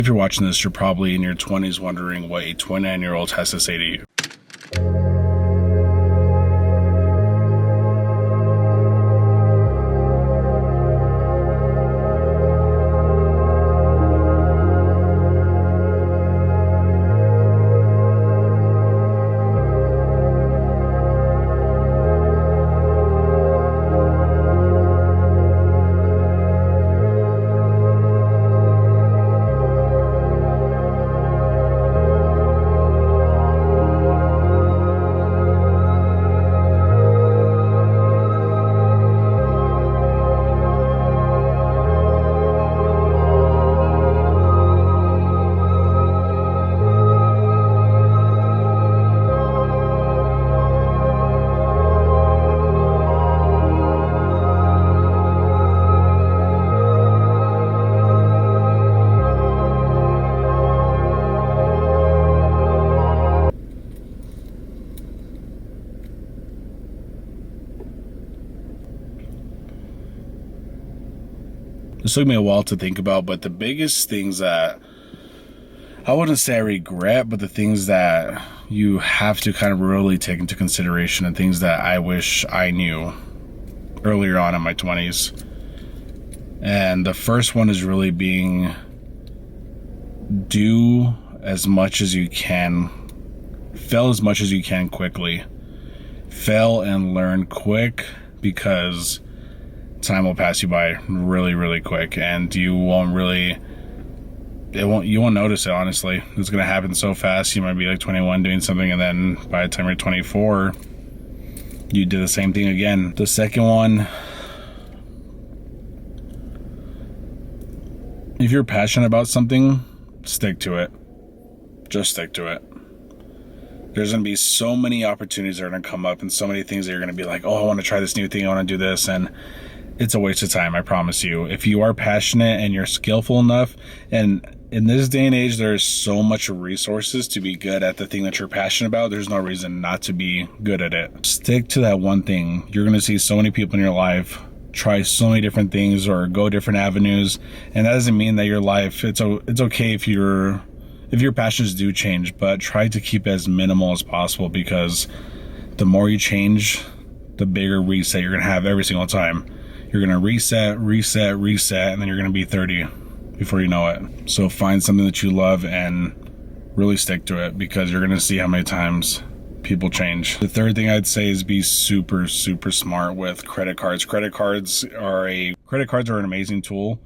If you're watching this, you're probably in your 20s wondering what a 29-year-old has to say to you. This took me a while to think about, but the biggest things that I wouldn't say I regret, but the things that you have to kind of really take into consideration and things that I wish I knew earlier on in my 20s. And the first one is really do as much as you can, fail as much as you can quickly. Fail and learn quick, because time will pass you by really, really quick, and you won't notice it, honestly. It's going to happen so fast. You might be like 21 doing something, and then by the time you're 24, you did the same thing again. The second one, if you're passionate about something, stick to it. Just stick to it. There's going to be so many opportunities that are going to come up, and so many things that you're going to be like, oh, I want to try this new thing, I want to do this, and it's a waste of time, I promise you. If you are passionate and you're skillful enough, and in this day and age, there's so much resources to be good at the thing that you're passionate about, there's no reason not to be good at it. Stick to that one thing. You're going to see so many people in your life try so many different things or go different avenues, and that doesn't mean that your life, it's okay if your passions do change, but try to keep it as minimal as possible, because the more you change, the bigger reset you're going to have every single time. You're going to reset, and then you're going to be 30 before you know it. So find something that you love and really stick to it, because you're going to see how many times people change. The third thing I'd say is be super, super smart with credit cards. Credit cards are an amazing tool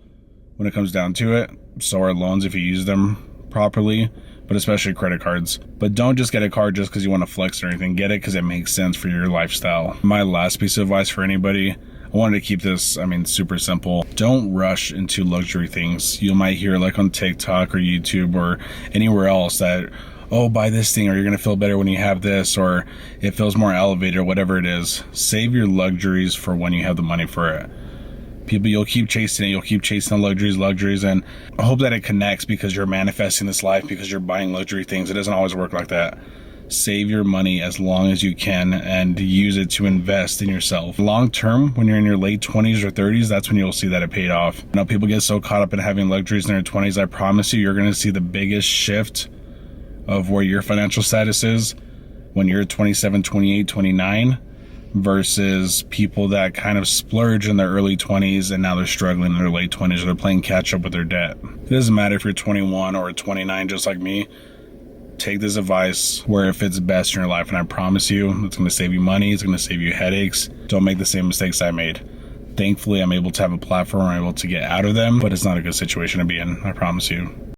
when it comes down to it. So are loans if you use them properly, but especially credit cards. But don't just get a card just because you want to flex or anything. Get it because it makes sense for your lifestyle. My last piece of advice for anybody, I wanted to keep this, super simple. Don't rush into luxury things. You might hear like on TikTok or YouTube or anywhere else that, oh, buy this thing or you're going to feel better when you have this, or it feels more elevated, or whatever it is. Save your luxuries for when you have the money for it. People, you'll keep chasing it. You'll keep chasing the luxuries, and I hope that it connects, because you're manifesting this life because you're buying luxury things. It doesn't always work like that. Save your money as long as you can and use it to invest in yourself. Long term, when you're in your late 20s or 30s, that's when you'll see that it paid off. You know, people get so caught up in having luxuries in their 20s. I promise you're going to see the biggest shift of where your financial status is when you're 27, 28, 29, versus people that kind of splurge in their early 20s and now they're struggling in their late 20s, or they're playing catch up with their debt. It doesn't matter if you're 21 or 29, just like me. Take this advice where it fits best in your life, and I promise you it's going to save you money, it's going to save you headaches. Don't make the same mistakes I made. Thankfully, I'm able to have a platform where I'm able to get out of them, but it's not a good situation to be in, I promise you.